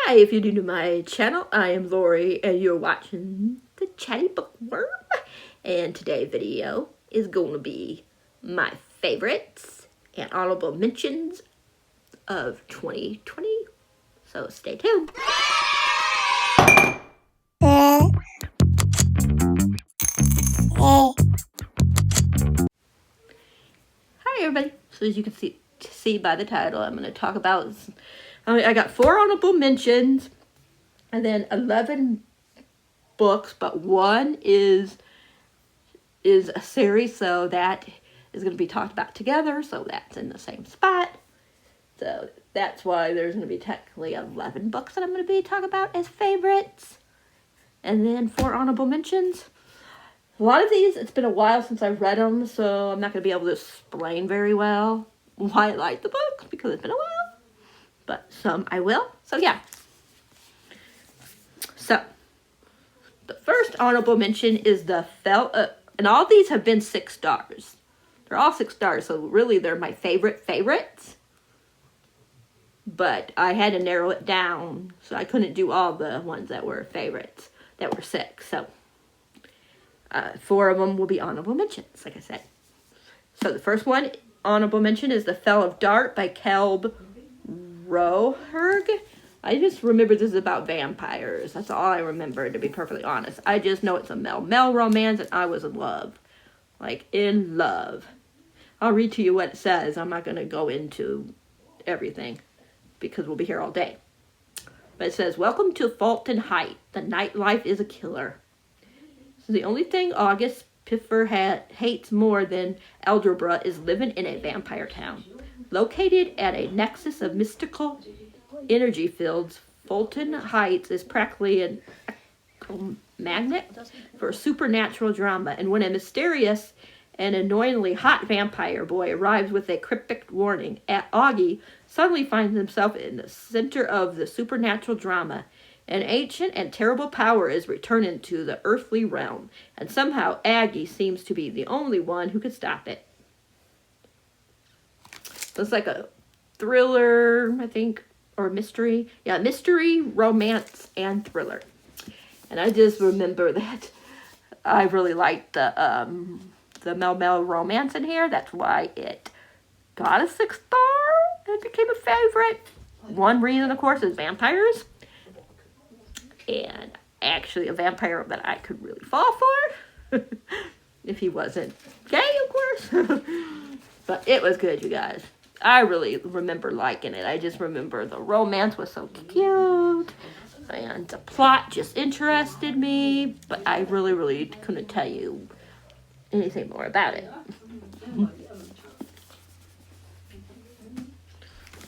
Hi, if you're new to my channel, I am Lori and you're watching the Chatty Bookworm. And today's video is going to be my favorites and honorable mentions of 2020. So stay tuned. Hi everybody. So as you can see by the title, I'm going to talk about, I got 4 honorable mentions and then 11 books, but one is a series, so that is going to be talked about together, so that's in the same spot. So that's why there's going to be technically 11 books that I'm going to be talking about as favorites, and then 4 honorable mentions. A lot of these, it's been a while since I've read them, so I'm not going to be able to explain very well why I like the books, because it's been a while, but some I will. So yeah. So the first honorable mention is the and all these have been 6 stars. They're all 6 stars, so really they're my favorites. But I had to narrow it down, so I couldn't do all the ones that were favorites, that were 6. So 4 of them will be honorable mentions, like I said. So the first one, honorable mention, is The Fell of Dart by Kelb Roherg. I just remember this is about vampires. That's all I remember, to be perfectly honest. I just know it's a Mel romance, and I was in love. Like, in love. I'll read to you what it says. I'm not going to go into everything, because we'll be here all day. But it says, welcome to Fulton Heights. The nightlife is a killer. So the only thing August Piffer hates more than Eldrebra is living in a vampire town. Located at a nexus of mystical energy fields, Fulton Heights is practically an magnet for supernatural drama, and when a mysterious and annoyingly hot vampire boy arrives with a cryptic warning, Augie suddenly finds himself in the center of the supernatural drama. An ancient and terrible power is returning to the earthly realm, and somehow Aggie seems to be the only one who could stop it. So it's like a thriller, I think, or mystery. Yeah, mystery, romance, and thriller. And I just remember that I really liked the Mel romance in here. That's why it got a 6 star. It became a favorite. One reason, of course, is vampires. And actually a vampire that I could really fall for. If he wasn't gay, of course. But it was good, you guys. I really remember liking it. I just remember the romance was so cute. And the plot just interested me. But I really couldn't tell you anything more about it.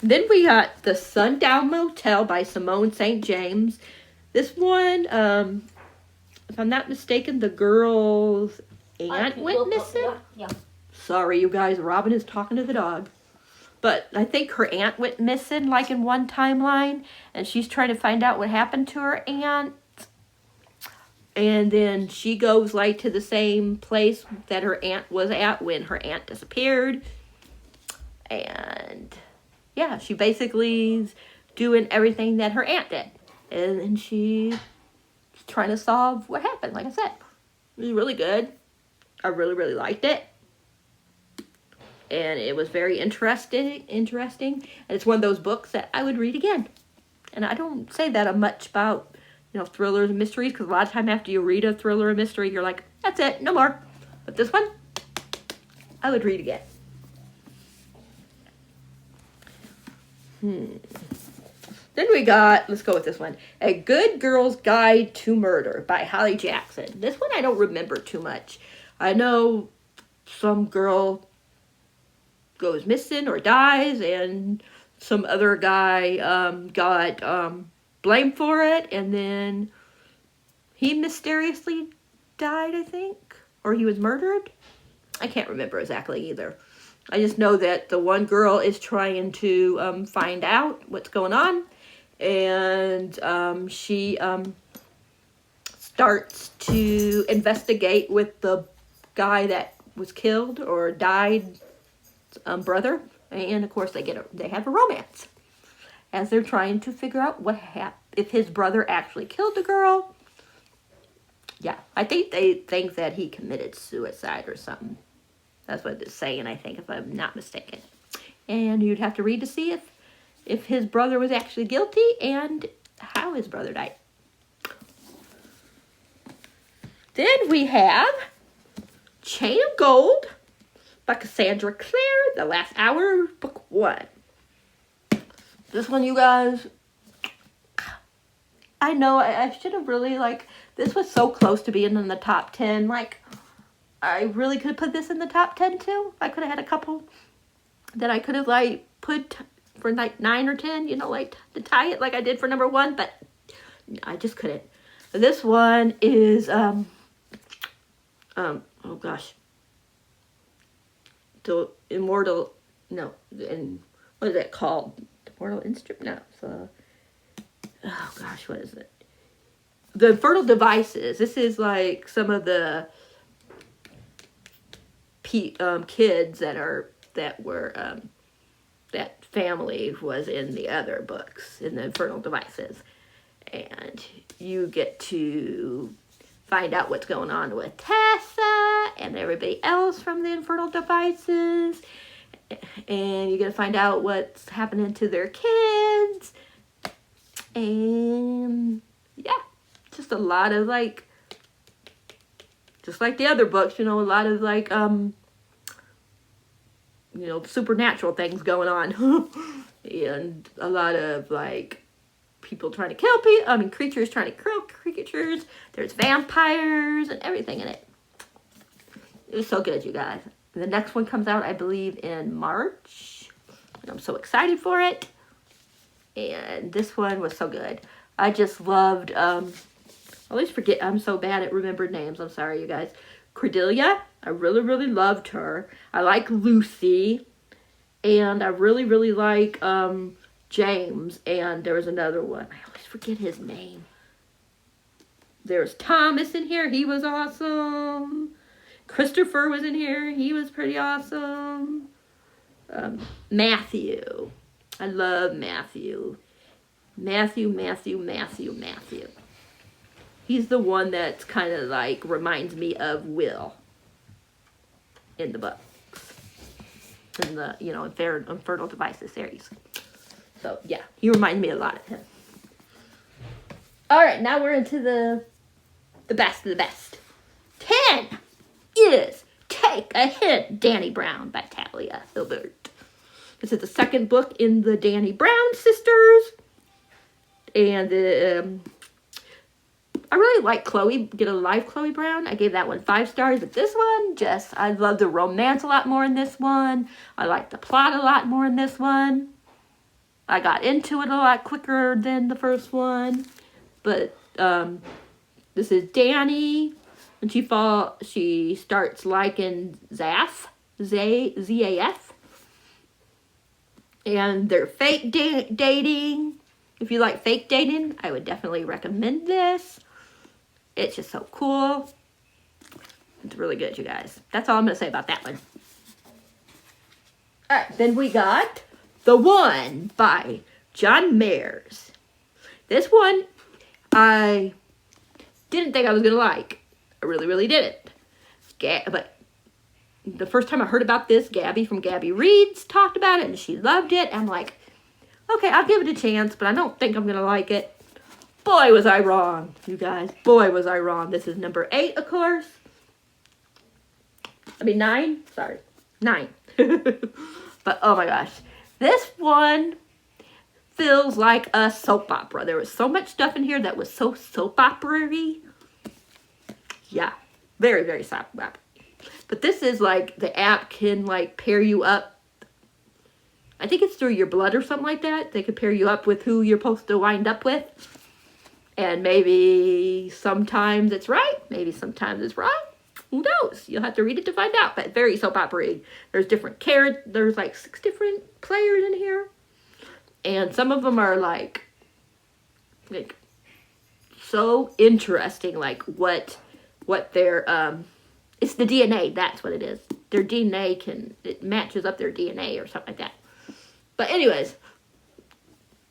Then we got The Sundown Motel by Simone St. James. This one, if I'm not mistaken, the girl's aunt went missing. Yeah. Sorry, you guys. Robin is talking to the dog. But I think her aunt went missing, like, in one timeline. And she's trying to find out what happened to her aunt. And then she goes, like, to the same place that her aunt was at when her aunt disappeared. And, yeah, she basically is doing everything that her aunt did. And then she's trying to solve what happened, like I said. It was really good. I really liked it. And it was very interesting. And it's one of those books that I would read again. And I don't say that much about, thrillers and mysteries, because a lot of time after you read a thriller or mystery, you're like, that's it, no more. But this one, I would read again. Then we got, let's go with this one, A Good Girl's Guide to Murder by Holly Jackson. This one I don't remember too much. I know some girl goes missing or dies, and some other guy got blamed for it, and then he mysteriously died, I think, or he was murdered. I can't remember exactly either. I just know that the one girl is trying to find out what's going on, and she starts to investigate with the guy that was killed or died, brother, and of course they have a romance as they're trying to figure out what if his brother actually killed the girl. Yeah, I think they think that he committed suicide or something. That's what it's saying, I think, if I'm not mistaken. And you'd have to read to see if his brother was actually guilty and how his brother died. Then we have Chain of Gold by Cassandra Clare, The Last Hour, Book 1. This one, you guys, I know I should have really, this was so close to being in the top 10. I really could have put this in the top 10 too. I could have had a couple that I could have, put for 9 or 10, to tie it like I did for number 1, but I just couldn't. This one is, oh gosh. The Immortal, no, and what is that called? The Immortal Instrument? No, so, oh gosh, what is it? The Infernal Devices. This is some of the kids that family was in the other books, in the Infernal Devices. And you get to find out what's going on with Tessa and everybody else from the Infernal Devices. And you get to find out what's happening to their kids. And yeah, just a lot of just like the other books, a lot of supernatural things going on. And a lot of people trying to kill people, creatures trying to kill creatures. There's vampires and everything in it. It was so good, you guys. The next one comes out, I believe, in March. And I'm so excited for it. And this one was so good. I just loved, I always forget, I'm so bad at remembering names. I'm sorry, you guys. Cordelia, I really, really loved her. I like Lucy. And I really, really like James. And there was another one. I always forget his name. There's Thomas in here. He was awesome. Christopher was in here. He was pretty awesome. Matthew. I love Matthew. Matthew. He's the one that's kind of reminds me of Will in the books. In the, Infernal Devices series. So, yeah, he reminds me a lot of him. Alright, now we're into the best of the best. 10 is Take a Hint, Dani Brown by Talia Hibbert. This is the second book in the Dani Brown sisters. And I really like Chloe, Get a Life, Chloe Brown. I gave that one 5 stars, but this one, I love the romance a lot more in this one. I like the plot a lot more in this one. I got into it a lot quicker than the first one. But this is Dani, and she starts liking Zaf, Z-A-F. And they're fake dating. If you like fake dating, I would definitely recommend this. It's just so cool. It's really good, you guys. That's all I'm going to say about that one. Alright, then we got The One by John Mayers. This one, I didn't think I was going to like. I really, really didn't. But the first time I heard about this, Gabby from Gabby Reads talked about it, and she loved it. I'm like, okay, I'll give it a chance, but I don't think I'm going to like it. Boy, was I wrong, you guys. Boy, was I wrong. This is number 8, of course. 9. Sorry. 9. But, oh my gosh. This one feels like a soap opera. There was so much stuff in here that was so soap opera-y. Yeah. Very, very soap opera. But this is the app can pair you up. I think it's through your blood or something like that. They can pair you up with who you're supposed to wind up with. And maybe sometimes it's right. Maybe sometimes it's wrong. Who knows? You'll have to read it to find out. But very soap opera-y. There's different characters. There's 6 different players in here. And some of them are so interesting. What their, it's the DNA. That's what it is. Their DNA it matches up their DNA or something like that. But anyways,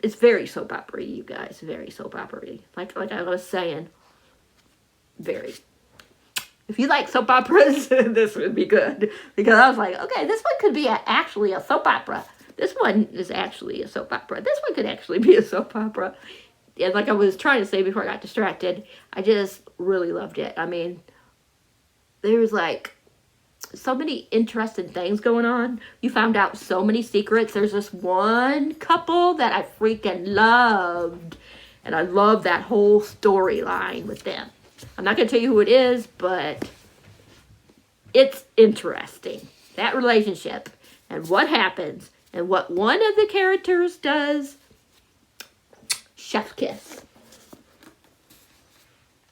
It's very soap opera, you guys. Very soap opera. Like I was saying, very. If you like soap operas, this would be good. Because I was like, okay, this one could be actually a soap opera. This one is actually a soap opera. This one could actually be a soap opera. And like I was trying to say before I got distracted, I just really loved it. I mean, there's like so many interesting things going on. You found out so many secrets. There's this one couple that I freaking loved. And I love that whole storyline with them. I'm not going to tell you who it is, but it's interesting. That relationship and what happens and what one of the characters does. Chef kiss.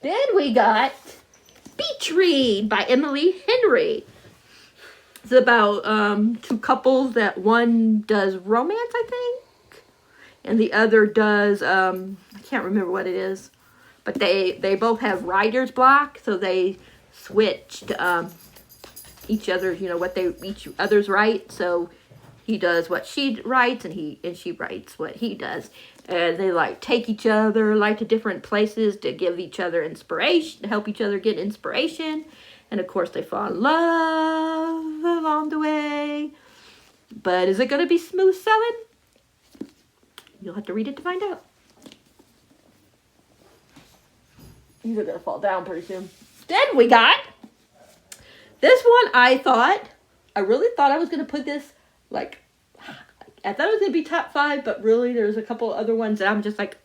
Then we got Beach Read by Emily Henry. It's about two couples that one does romance, I think, and the other does, I can't remember what it is, but they both have writer's block, so they switched each other's, what each other's write, so he does what she writes, and she writes what he does. And they take each other to different places to give each other inspiration, to help each other get inspiration. And of course they fall in love along the way. But is it going to be smooth sailing? You'll have to read it to find out. These are going to fall down pretty soon. Then we got this one. I really thought I was going to put this I thought it was going to be top 5, but really there's a couple other ones that I'm just like,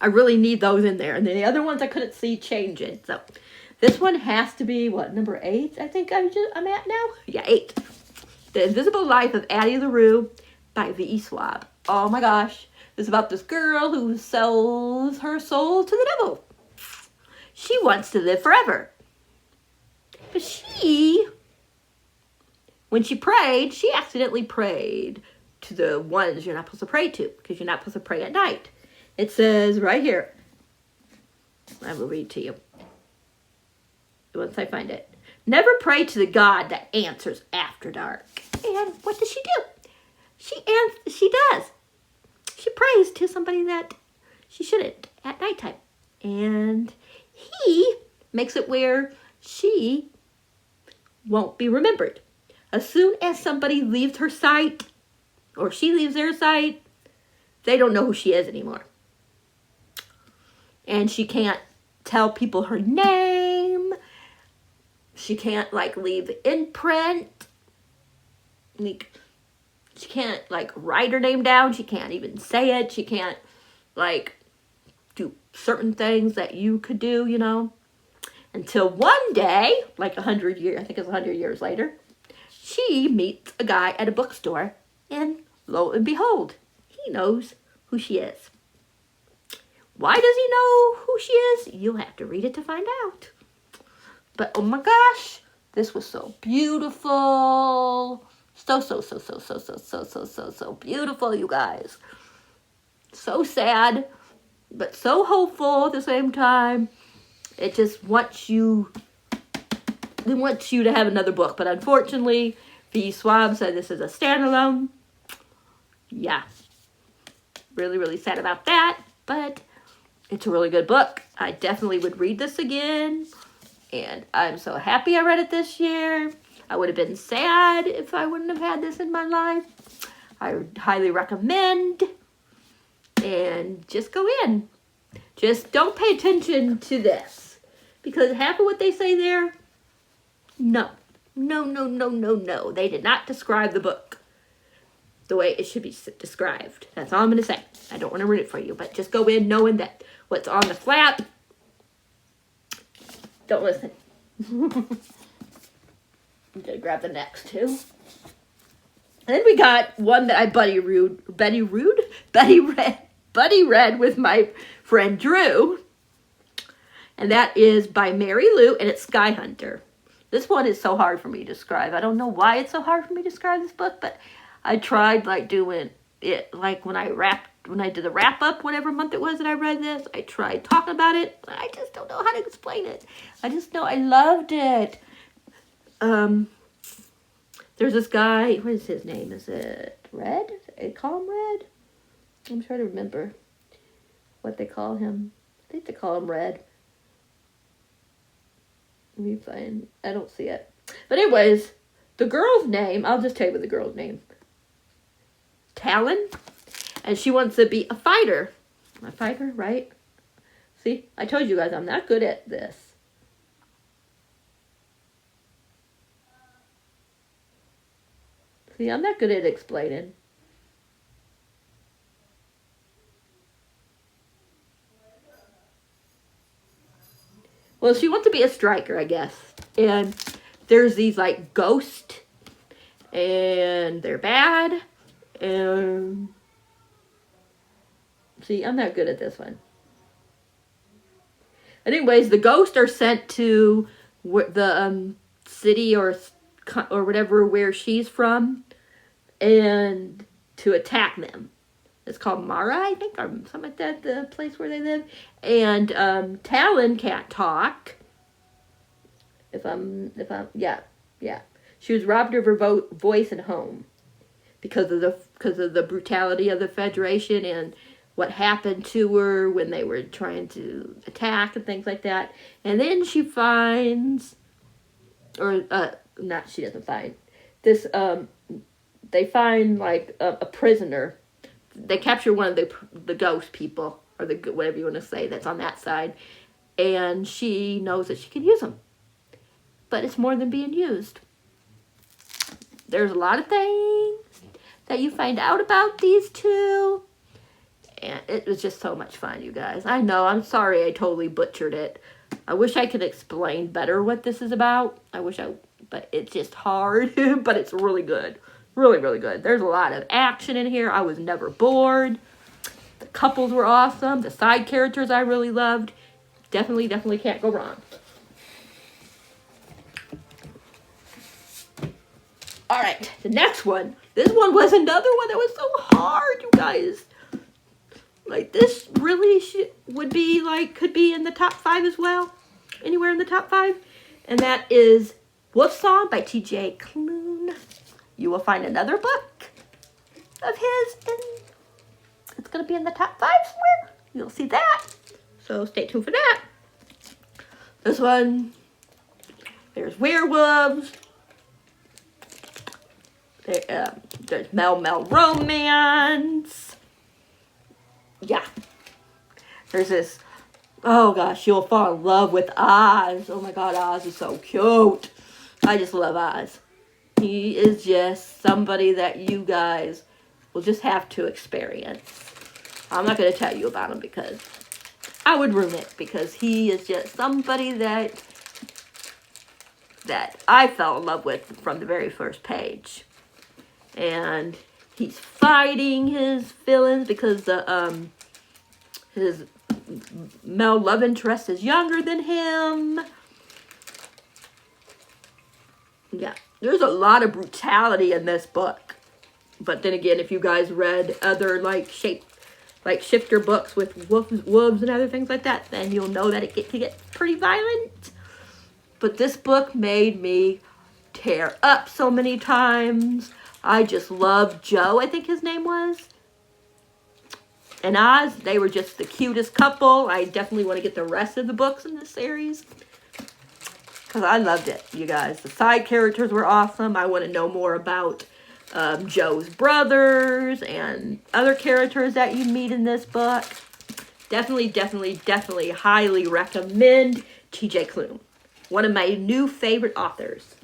I really need those in there. And then the other ones I couldn't see changing. So this one has to be, number 8, I think I'm at now? Yeah, 8. The Invisible Life of Addie LaRue by V.E. Schwab. Oh my gosh. It's about this girl who sells her soul to the devil. She wants to live forever. But when she prayed, she accidentally prayed to the ones you're not supposed to pray to, because you're not supposed to pray at night. It says right here, I will read to you once I find it. Never pray to the God that answers after dark. And what does she do? She does. She prays to somebody that she shouldn't at nighttime. And he makes it where she won't be remembered. As soon as somebody leaves her sight, or she leaves their sight, they don't know who she is anymore. And she can't tell people her name. She can't, leave imprint. She can't, write her name down. She can't even say it. She can't, do certain things that you could do, Until one day, 100 years, I think it's 100 years later, she meets a guy at a bookstore, and lo and behold, he knows who she is. Why does he know who she is? You'll have to read it to find out. But oh my gosh, this was so beautiful. So beautiful, you guys. So sad, but so hopeful at the same time. It just wants you... They want you to have another book, but unfortunately, V. Schwab said this is a standalone. Yeah. Really, really sad about that, but it's a really good book. I definitely would read this again, and I'm so happy I read it this year. I would have been sad if I wouldn't have had this in my life. I would highly recommend, and just go in. Just don't pay attention to this, because half of what they say there, no. They did not describe the book the way it should be described. That's all I'm going to say. I don't want to ruin it for you, but just go in knowing that what's on the flap, don't listen. I'm going to grab the next two. And then we got one that I buddy read with my friend Drew. And that is by Mary Lou, and it's Sky Hunter. This one is so hard for me to describe. I don't know why it's so hard for me to describe this book, but I tried doing it when I did the wrap up, whatever month it was that I read this. I tried talking about it, but I just don't know how to explain it. I just know I loved it. There's this guy, what is his name? Is it Red? I call him Red? I'm trying to remember what they call him. I think they call him Red. Let me find. I don't see it. But anyways, the girl's name, I'll just tell you what the girl's name. Talon. And she wants to be a fighter. A fighter, right? See, I told you guys I'm not good at this. See, I'm not good at explaining. Well, she wants to be a striker, I guess. And there's these, like, ghosts. And they're bad. And... See, I'm not good at this one. Anyways, the ghosts are sent to the city or whatever where she's from. And to attack them. It's called Mara, I think, or something like that, the place where they live. And Talon can't talk. Yeah. She was robbed of her voice and home because of the brutality of the Federation and what happened to her when they were trying to attack and things like that. And then she finds, she doesn't find this. They find like a prisoner. They capture one of the ghost people, or the whatever you want to say, that's on that side, and she knows that she can use them. But it's more than being used. There's a lot of things that you find out about these two, and it was just so much fun, you guys. I know, I'm sorry I totally butchered it. I wish I could explain better what this is about. But it's just hard, but it's really good. Really, really good. There's a lot of action in here. I was never bored. The couples were awesome. The side characters I really loved. Definitely can't go wrong. All right, the next one. This one was another one that was so hard, you guys. Like, this really could be in the top 5 as well. Anywhere in the top 5. And that is Wolfsong by T.J. Klune. You will find another book of his, and it's going to be in the top 5 somewhere. You'll see that. So stay tuned for that. This one, there's werewolves. There's Mel romance. Yeah. There's this, oh gosh, you'll fall in love with Oz. Oh my God, Oz is so cute. I just love Oz. He is just somebody that you guys will just have to experience. I'm not going to tell you about him because I would ruin it, because he is just somebody that I fell in love with from the very first page. And he's fighting his villains because his male love interest is younger than him. Yeah. There's a lot of brutality in this book. But then again, if you guys read other shifter books with wolves and other things like that, then you'll know that it can get pretty violent. But this book made me tear up so many times. I just loved Joe, I think his name was. And Oz, they were just the cutest couple. I definitely want to get the rest of the books in this series, because I loved it, you guys. The side characters were awesome. I want to know more about Joe's brothers and other characters that you meet in this book. Definitely highly recommend T.J. Klune. One of my new favorite authors.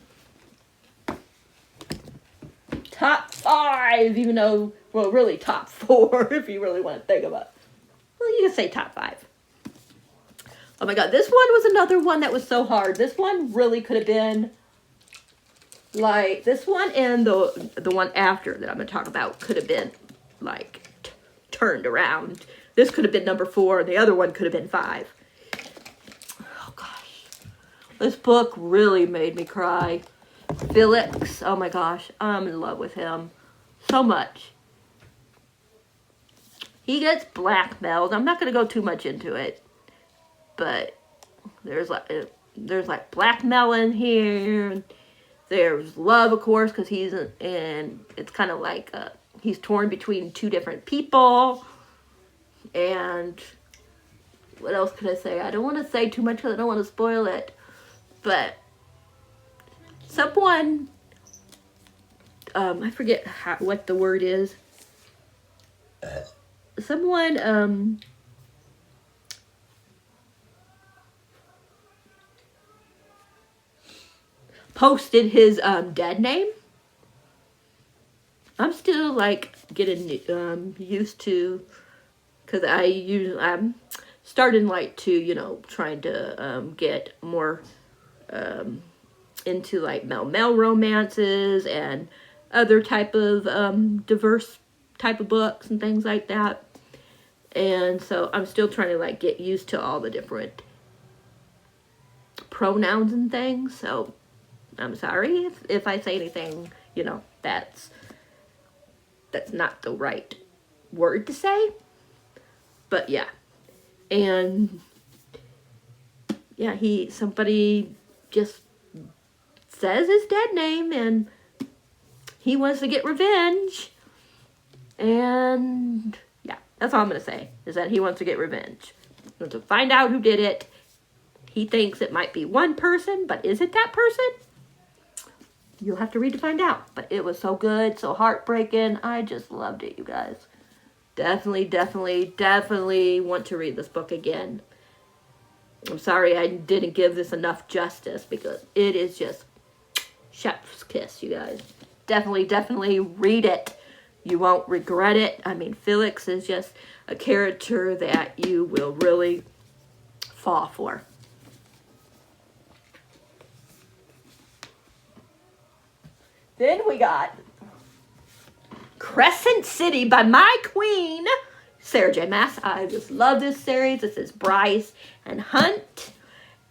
Top 5, even though, well, really top 4 if you really want to think about it. Well, you can say top 5. Oh my God, this one was another one that was so hard. This one really could have been, like, this one and the one after that I'm going to talk about could have been, like, turned around. This could have been number 4, and the other one could have been 5. Oh gosh. This book really made me cry. Felix, oh my gosh, I'm in love with him so much. He gets blackmailed. I'm not going to go too much into it, but there's like blackmail in here. There's love, of course, because and it's kind of like he's torn between 2 different people. And what else can I say? I don't want to say too much because I don't want to spoil it. But someone, I forget what the word is. Someone, posted his dead name. I'm still like getting used to, because I'm starting like to trying to get more into like male romances and other type of diverse type of books and things like that. And so I'm still trying to like get used to all the different pronouns and things. So I'm sorry if I say anything, that's not the right word to say. But yeah. And yeah, somebody just says his dead name and he wants to get revenge. And yeah, that's all I'm going to say, is that he wants to get revenge. He wants to find out who did it. He thinks it might be one person, but is it that person? You'll have to read to find out. But it was so good, so heartbreaking. I just loved it, you guys. Definitely want to read this book again. I'm sorry I didn't give this enough justice, because it is just chef's kiss, you guys. Definitely read it. You won't regret it. I mean, Felix is just a character that you will really fall for. Then we got Crescent City by my queen, Sarah J. Maas. I just love this series. This is Bryce and Hunt.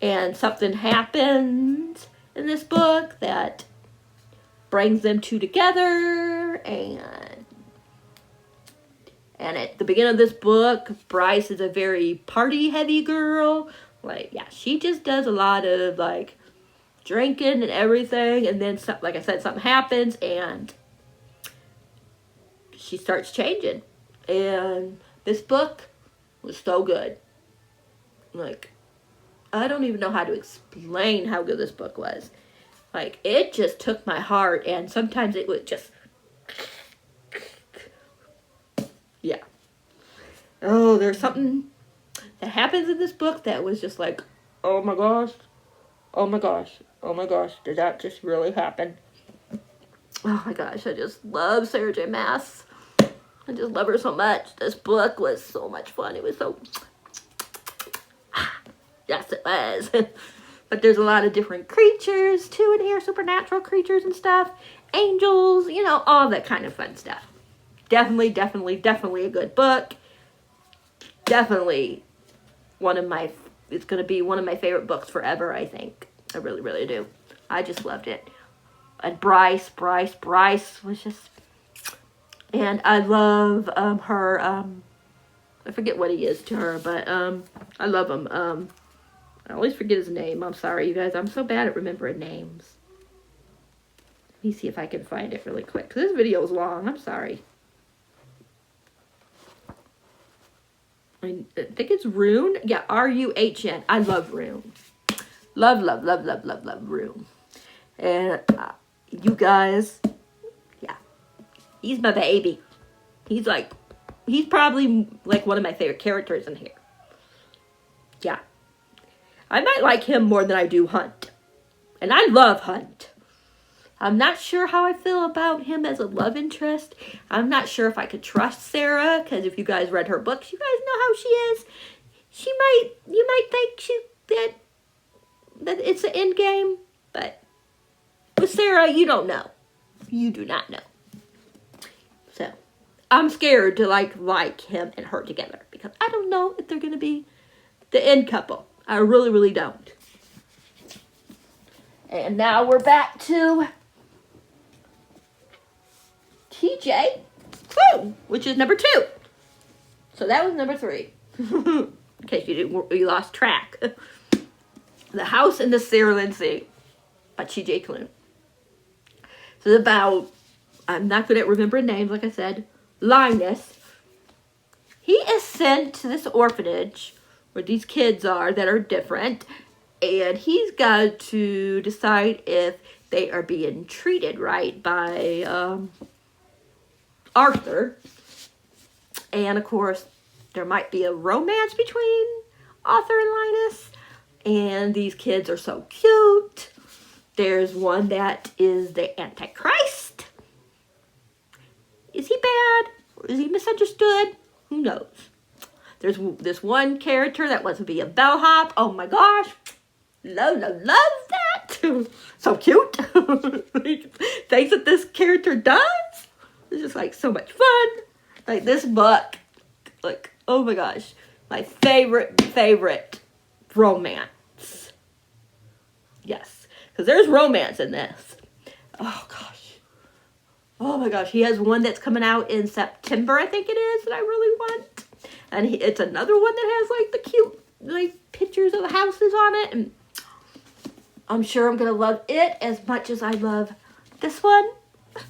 And something happens in this book that brings them two together. And at the beginning of this book, Bryce is a very party-heavy girl. Like, yeah, she just does a lot of, like, drinking and everything. And then, like I said, something happens and she starts changing. And this book was so good. Like, I don't even know how to explain how good this book was. Like, it just took my heart, and sometimes it would just... Yeah. Oh, there's something that happens in this book that was just like, oh my gosh, did that just really happen? Oh my gosh, I just love Sarah J. Maas. I just love her so much. This book was so much fun. It was so... Yes, it was. But there's a lot of different creatures, too, in here. Supernatural creatures and stuff. Angels, all that kind of fun stuff. Definitely a good book. Definitely it's going to be one of my favorite books forever, I think. I really do. I just loved it. And Bryce was just... And I love her, I forget what he is to her, but I love him. I always forget his name. I'm sorry, you guys. I'm so bad at remembering names. Let me see if I can find it really quick, because this video is long. I'm sorry. I think it's Rune. Yeah, R-U-H-N. I love Rune. Love Rune. And you guys, yeah, he's my baby. He's probably like one of my favorite characters in here. Yeah. I might like him more than I do Hunt. And I love Hunt. I'm not sure how I feel about him as a love interest. I'm not sure if I could trust Sarah, because if you guys read her books, you guys know how she is. You might think that it's an end game, but with Sarah, you don't know. You do not know. So, I'm scared to like him and her together, because I don't know if they're going to be the end couple. I really don't. And now we're back to TJ, which is number 2. So that was number 3. In case you lost track. The House in the Cerulean Sea by TJ Klune. So it's about, I'm not good at remembering names, like I said, Linus. he is sent to this orphanage where these kids are that are different, and he's got to decide if they are being treated right by Arthur. And of course, there might be a romance between Arthur and Linus, and these kids are so cute. There's one that is the Antichrist. Is he bad? Or is he misunderstood? Who knows? There's this one character that wants to be a bellhop. Oh my gosh. Love that. So cute. Things that this character does. It's just like so much fun. Like this book. Like, oh my gosh. My favorite romance. Yes. Because there's romance in this. Oh gosh. Oh my gosh, he has one that's coming out in September, I think it is, that I really want. And it's another one that has like the cute like pictures of houses on it. And I'm sure I'm going to love it as much as I love this one.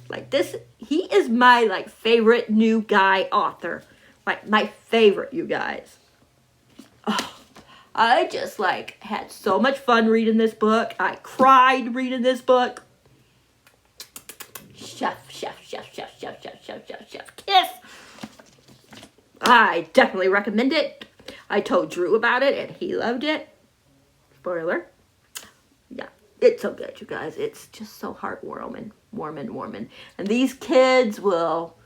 Like this, he is my like favorite new guy author. Like my favorite, you guys. Oh, I just like had so much fun reading this book. I cried reading this book. Chef, kiss. I definitely recommend it. I told Drew about it and he loved it. Spoiler. Yeah, it's so good, you guys. It's just so heartwarming, warming. And these kids will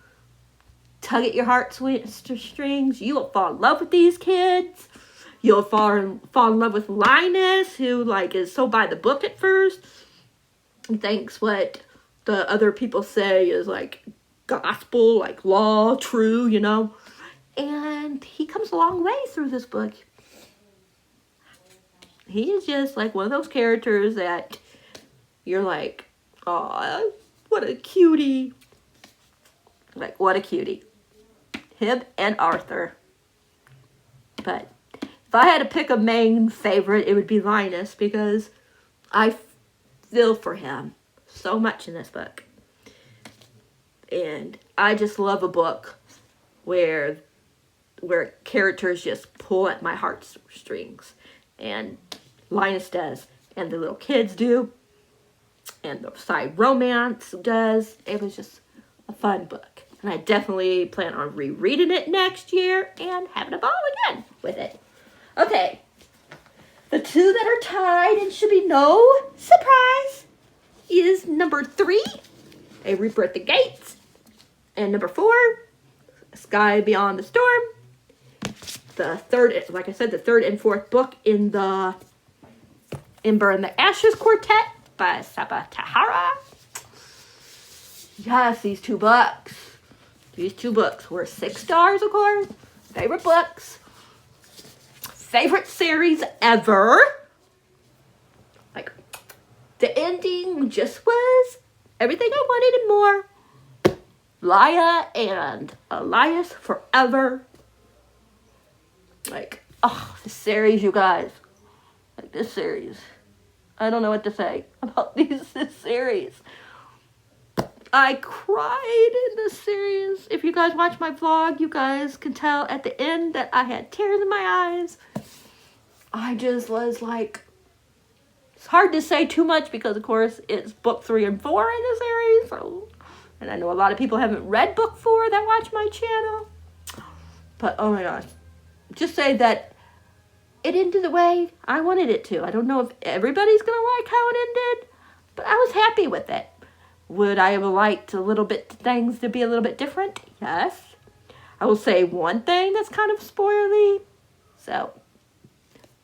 tug at your heartstrings. You will fall in love with these kids. You'll fall in love with Linus, who like is so by the book at first. He thinks what the other people say is like gospel, like law, true, you know. And he comes a long way through this book. He is just like one of those characters that you're like, oh, what a cutie. Like, what a cutie. Him and Arthur. But if I had to pick a main favorite, it would be Linus, because I feel for him so much in this book. And I just love a book where characters just pull at my heartstrings. And Linus does. And the little kids do. And the side romance does. It was just a fun book. And I definitely plan on rereading it next year and having a ball again with it. Okay. The two that are tied and should be no surprise is number 3, A Reaper at the Gates. And number 4, Sky Beyond the Storm. The third, like I said, the third and fourth book in the Ember and the Ashes Quartet by Sabaa Tahara. Yes, these two books. These two books were 6 stars, of course. Favorite books. Favorite series ever. Like, the ending just was everything I wanted and more. Laia and Elias forever. Like, oh, this series, you guys. Like, this series. I don't know what to say about this series. I cried in this series. If you guys watch my vlog, you guys can tell at the end that I had tears in my eyes. I just was like, it's hard to say too much because, of course, it's book 3 and 4 in the series. So, and I know a lot of people haven't read book 4 that watch my channel. But, oh my gosh. Just say that it ended the way I wanted it to. I don't know if everybody's going to like how it ended, but I was happy with it. Would I have liked things to be a little bit different? Yes. I will say one thing that's kind of spoilery. So,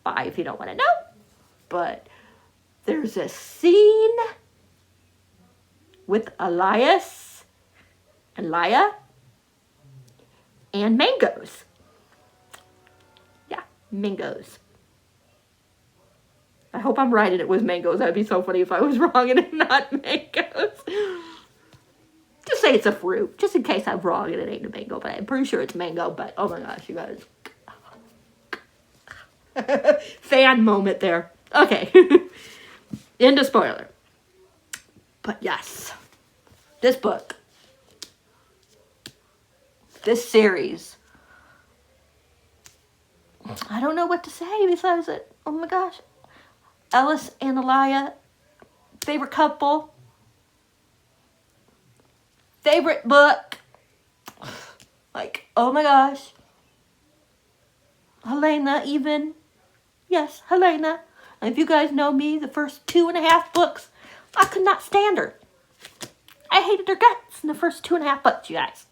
bye if you don't want to know. But there's a scene with Elias and Laia and mangoes. Yeah, mangoes. I hope I'm right and it was mangoes. That'd be so funny if I was wrong and it's not mangoes. Just say it's a fruit, just in case I'm wrong and it ain't a mango. But I'm pretty sure it's mango. But oh my gosh, you guys. Fan moment there. Okay. End of spoiler. But yes. This book. This series I don't know what to say besides it. Oh my gosh. Ellis and Elia, favorite couple. Favorite book. Like, oh my gosh. Helena even. Yes, Helena. And if you guys know me, the first 2.5 books, I could not stand her. I hated her guts in the first 2.5 books, you guys.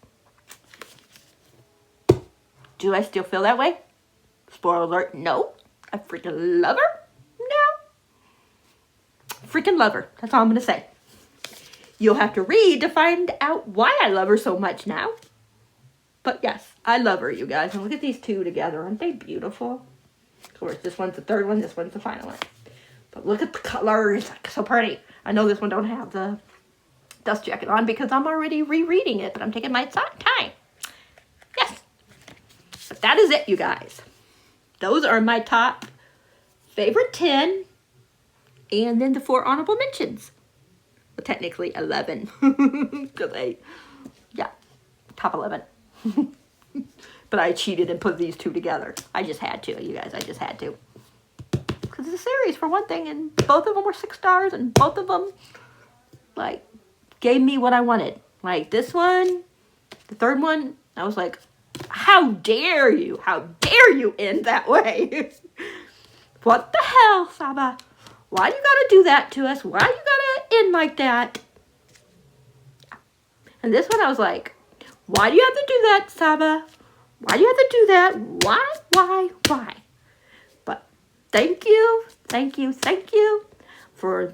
Do I still feel that way? Spoiler alert, no. I freaking love her. No. Freaking love her. That's all I'm going to say. You'll have to read to find out why I love her so much now. But yes, I love her, you guys. And look at these two together. Aren't they beautiful? Of course, this one's the third one. This one's the final one. But look at the colors. So pretty. I know this one don't have the dust jacket on because I'm already rereading it. But I'm taking my time. Yes. But that is it, you guys. Those are my top favorite 10. And then the 4 honorable mentions. Well, technically 11. Because top 11. But I cheated and put these two together. I just had to, you guys. I just had to. Because it's a series, for one thing. And both of them were 6 stars. And both of them, like, gave me what I wanted. Like, this one, the third one, I was like, how dare you? How dare you end that way? What the hell, Saba? Why you gotta do that to us? Why you gotta end like that? And this one I was like, why do you have to do that, Saba? Why do you have to do that? Why? But thank you for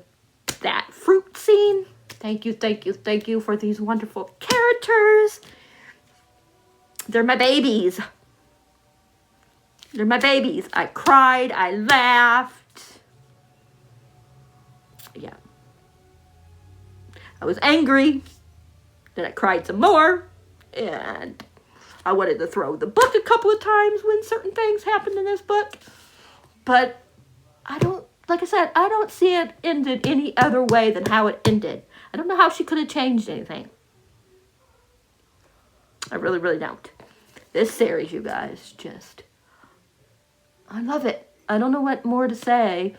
that fruit scene. Thank you for these wonderful characters. They're my babies. I cried, I laughed. Yeah. I was angry. Then I cried some more. And I wanted to throw the book a couple of times when certain things happened in this book. But I don't see it ended any other way than how it ended. I don't know how she could have changed anything. I really, really don't. This series, you guys, I love it. I don't know what more to say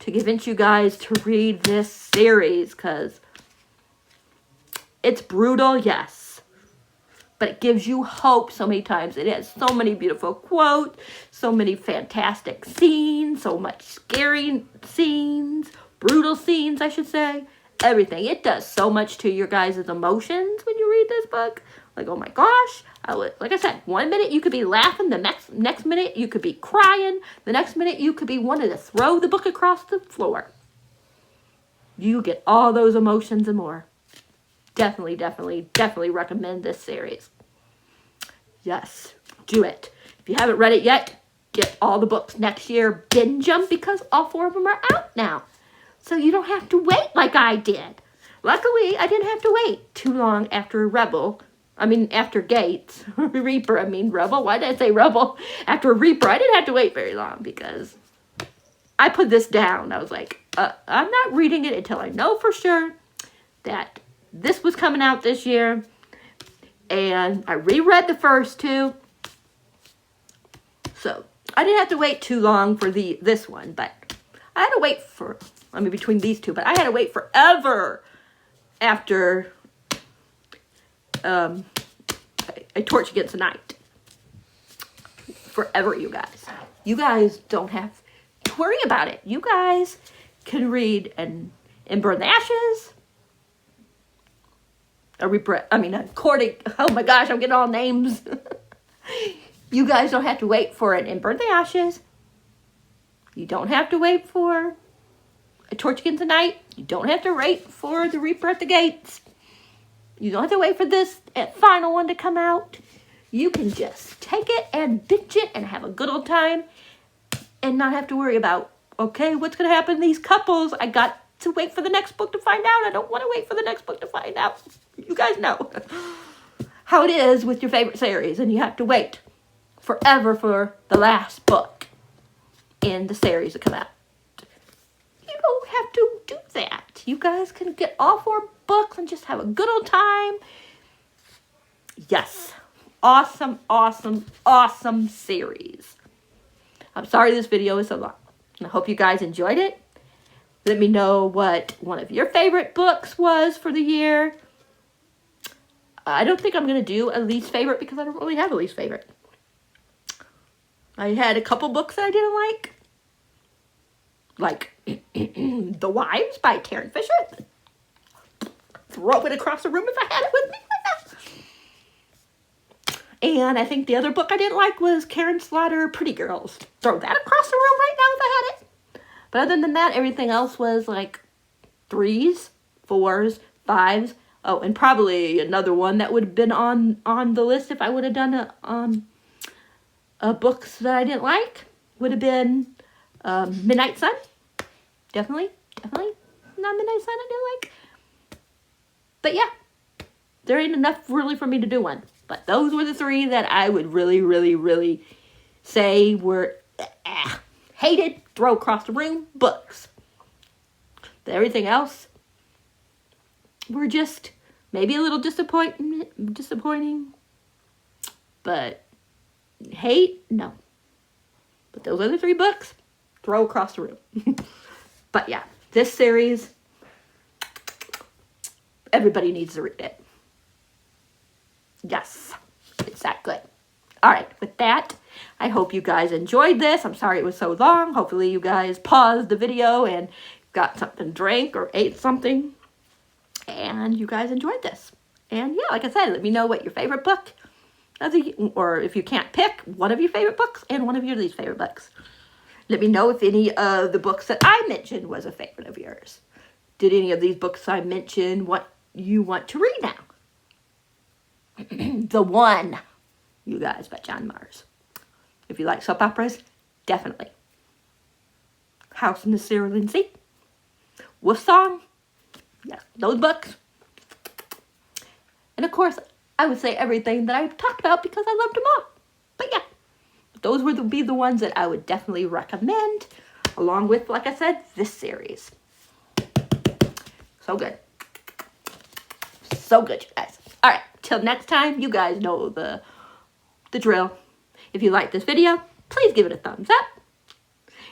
to convince you guys to read this series, because it's brutal, yes. But it gives you hope so many times. It has so many beautiful quotes, so many fantastic scenes, so much scary scenes, brutal scenes, I should say. Everything. It does so much to your guys' emotions when you read this book. Like, oh my gosh. Like I said, 1 minute you could be laughing, the next minute you could be crying, the next minute you could be wanting to throw the book across the floor. You get all those emotions and more. Definitely recommend this series. Yes, do it. If you haven't read it yet, get all the books next year. Binge them because all 4 of them are out now. So you don't have to wait like I did. Luckily, I didn't have to wait too long after after Gates. Reaper, Rebel. Why did I say Rebel? After Reaper, I didn't have to wait very long because I put this down. I was like, I'm not reading it until I know for sure that this was coming out this year. And I reread the first 2. So I didn't have to wait too long for this one, but I had to wait between these 2, but I had to wait forever after A Torch Against the Night. Forever, you guys. You guys don't have to worry about it. You guys can read and Burn the Ashes. According, oh my gosh, I'm getting all names. You guys don't have to wait for it in Burn the Ashes. You don't have to wait for A Torch Against the Night. You don't have to wait for The Reaper at the Gates. You don't have to wait for this final one to come out. You can just take it and binge it and have a good old time and not have to worry about, okay, what's going to happen to these couples? I got to wait for the next book to find out. I don't want to wait for the next book to find out. You guys know how it is with your favorite series, and you have to wait forever for the last book in the series to come out. You don't have to do that. You guys can get all 4 books and just have a good old time. Yes. Awesome series. I'm sorry this video is so long. I hope you guys enjoyed it. Let me know what one of your favorite books was for the year. I don't think I'm going to do a least favorite because I don't really have a least favorite. I had a couple books that I didn't like The Wives by Tarryn Fisher. Throw it across the room if I had it with me. And I think the other book I didn't like was Karen Slaughter, Pretty Girls. Throw that across the room right now if I had it. But other than that, everything else was like 3s, 4s, 5s. Oh, and probably another one that would have been on the list if I would have done a books that I didn't like would have been Midnight Sun. Definitely not Midnight Sun I didn't like. But yeah, there ain't enough really for me to do one. But those were the 3 that I would really say were hated, throw across the room books. But everything else were just maybe a little disappointing. But hate, no. But those other 3 books, throw across the room. But yeah, this series, everybody needs to read it. Yes, it's that good. All right, with that, I hope you guys enjoyed this. I'm sorry it was so long. Hopefully you guys paused the video and got something to drink or ate something. And you guys enjoyed this. And yeah, like I said, let me know what your favorite book, or if you can't pick, one of your favorite books and one of your least favorite books. Let me know if any of the books that I mentioned was a favorite of yours. Did any of these books I mentioned what you want to read now? The One, you guys, by John Mars. If you like soap operas, definitely. House in the Cerulean Sea. Wolf Song. Yes, those books. And of course, I would say everything that I've talked about because I loved them all. But yeah, those would be the ones that I would definitely recommend, along with, like I said, this series. So good. So good, you guys. All right, till next time, you guys know the drill. If you like this video, please give it a thumbs up.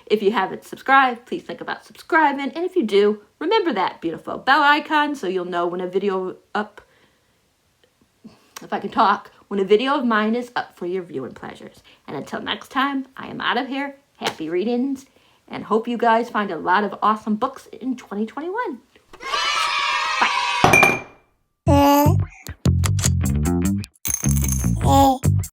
If you haven't subscribed, please think about subscribing. And if you do, remember that beautiful bell icon so you'll know when a video up, if I can talk, when a video of mine is up for your viewing pleasures. And until next time, I am out of here. Happy readings, and hope you guys find a lot of awesome books in 2021.